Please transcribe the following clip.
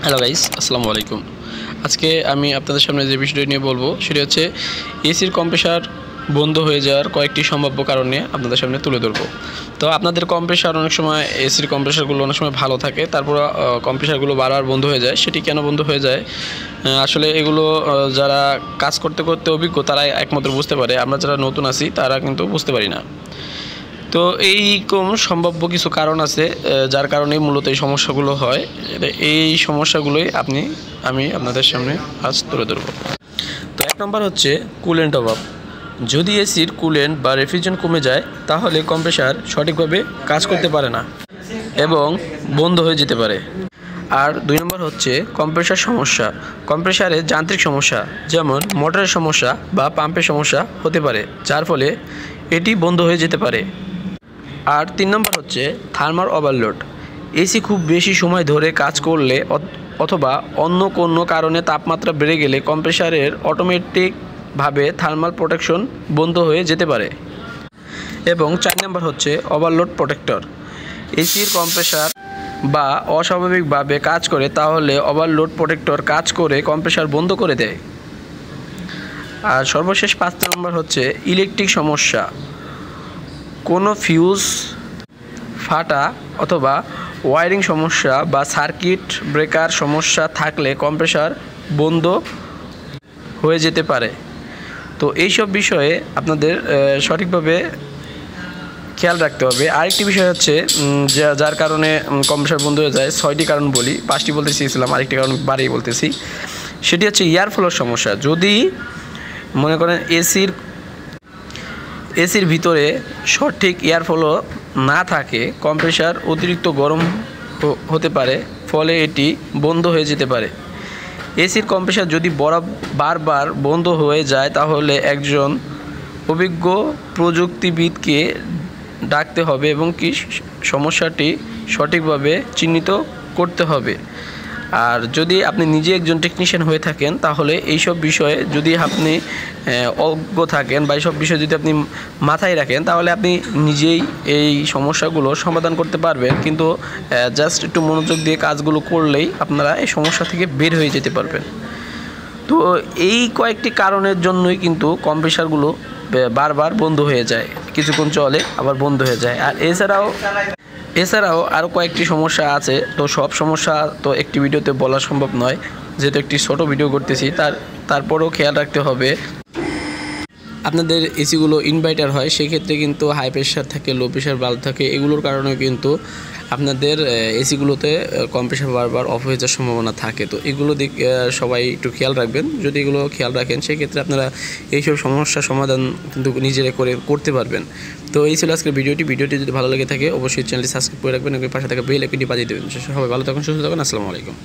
Hello guys, আসসালামু আলাইকুম। আজকে আমি আপনাদের সামনে যে বিষয়টি নিয়ে বলবো সেটি হচ্ছে এসির কম্প্রেসার বন্ধ হয়ে যাওয়ার কয়েকটি সম্ভাব্য কারণ নিয়ে আপনাদের সামনে তুলে ধরবো। তো আপনাদের কম্প্রেসার অনেক সময় এসির কম্প্রেসারগুলো অনেক সময় ভালো থাকে, তারপর কম্প্রেসারগুলো বারবার বন্ধ হয়ে যায়। সেটি কেন বন্ধ হয়ে যায় আসলে এগুলো যারা কাজ করতে করতে অভিজ্ঞ তারাই একমাত্র বুঝতে পারে। আমরা যারা নতুন আছি তারা কিন্তু বুঝতে পারি না। তো এইরকম সম্ভাব্য কিছু কারণ আছে যার কারণে মূলত এই সমস্যাগুলো হয়। এই সমস্যাগুলোই আমি আপনাদের সামনে আজ তুলে ধরব। তো এক নম্বর হচ্ছে কুলেন্ট অভাব। যদি এসির কুলেন্ট বা রেফ্রিজারেন্ট কমে যায় তাহলে কম্প্রেসার সঠিকভাবে কাজ করতে পারে না এবং বন্ধ হয়ে যেতে পারে। আর দুই নম্বর হচ্ছে কম্প্রেসার সমস্যা। কম্প্রেসারে যান্ত্রিক সমস্যা যেমন মোটরের সমস্যা বা পাম্পের সমস্যা হতে পারে, যার ফলে এটি বন্ধ হয়ে যেতে পারে। আর তিন নম্বর হচ্ছে থার্মাল ওভারলোড। এসি খুব বেশি সময় ধরে কাজ করলে অথবা অন্য কোনো কারণে তাপমাত্রা বেড়ে গেলে কম্প্রেসারের অটোমেটিকভাবে থার্মাল প্রোটেকশন বন্ধ হয়ে যেতে পারে। এবং চার নম্বর হচ্ছে ওভারলোড প্রোটেক্টর। এসির কম্প্রেসার বা অস্বাভাবিকভাবে কাজ করে তাহলে ওভারলোড প্রোটেক্টর কাজ করে কম্প্রেসার বন্ধ করে দেয়। আর সর্বশেষ পাঁচ নম্বর হচ্ছে ইলেকট্রিক সমস্যা। কোনো ফিউজ ফাটা অথবা ওয়্যারিং সমস্যা বা সার্কিট ব্রেকার সমস্যা থাকলে কম্প্রেসার বন্ধ হয়ে যেতে পারে। তো এইসব বিষয়ে আপনাদের সঠিকভাবে খেয়াল রাখতে হবে। আরেকটি বিষয় হচ্ছে যার কারণে কম্প্রেসার বন্ধ হয়ে যায়, 6টি কারণ বলি, 5টি বলতে চেয়েছিলাম, আরেকটি কারণ বাড়িয়ে বলতেছি। সেটি হচ্ছে এয়ার ফ্লোর সমস্যা। যদি মনে করেন এসির ভিতরে সঠিক এয়ার ফ্লো না থাকে, কম্প্রেসার অতিরিক্ত গরম হতে পারে, ফলে এটি বন্ধ হয়ে যেতে পারে। এসির কম্প্রেসার যদি বারবার বন্ধ হয়ে যায় তাহলে একজন অভিজ্ঞ প্রযুক্তিবিদকে ডাকতে হবে এবং সমস্যাটি সঠিকভাবে চিহ্নিত করতে হবে। আর যদি আপনি নিজে একজন টেকনিশিয়ান হয়ে থাকেন তাহলে এইসব বিষয়ে যদি আপনি অজ্ঞ থাকেন বা এইসব বিষয় যদি আপনি মাথায় রাখেন তাহলে আপনি নিজেই এই সমস্যাগুলো সমাধান করতে পারবেন। কিন্তু জাস্ট একটু মনোযোগ দিয়ে কাজগুলো করলেই আপনারা এই সমস্যা থেকে বের হয়ে যেতে পারবেন। তো এই কয়েকটি কারণের জন্যই কিন্তু কম্প্রেসারগুলো বারবার বন্ধ হয়ে যায়, কিছুক্ষণ চলে আবার বন্ধ হয়ে যায়। আর এছাড়াও আরও কয়েকটি সমস্যা আছে। তো সব সমস্যা তো একটি ভিডিওতে বলা সম্ভব নয়, যেহেতু একটি ছোট ভিডিও করতেছি। তারপরেও খেয়াল রাখতে হবে আপনাদের এসিগুলো ইনভার্টার হয়, সেক্ষেত্রে কিন্তু হাই প্রেশার থাকে, লো প্রেশার বাল্ব থাকে, এগুলোর কারণেও কিন্তু আপনাদের এসিগুলোতে কম্প্রেসার বারবার অফ হয়ে যাওয়ার সম্ভাবনা থাকে। তো এগুলো সবাই একটু খেয়াল রাখবেন। যদি এগুলো খেয়াল রাখেন সেক্ষেত্রে আপনারা এইসব সমস্যার সমাধান কিন্তু নিজেরা করতে পারবেন। তো এই ছিল আজকের ভিডিওটি যদি ভালো লেগে থাকে অবশ্যই চ্যানেলটি সাবস্ক্রাইব করে রাখবেন এবং পাশে থাকা বেল আইকনটি বাজিয়ে দেবেন। সবাই ভালো থাকুন, সুস্থ থাকুন। আসসালামু আলাইকুম।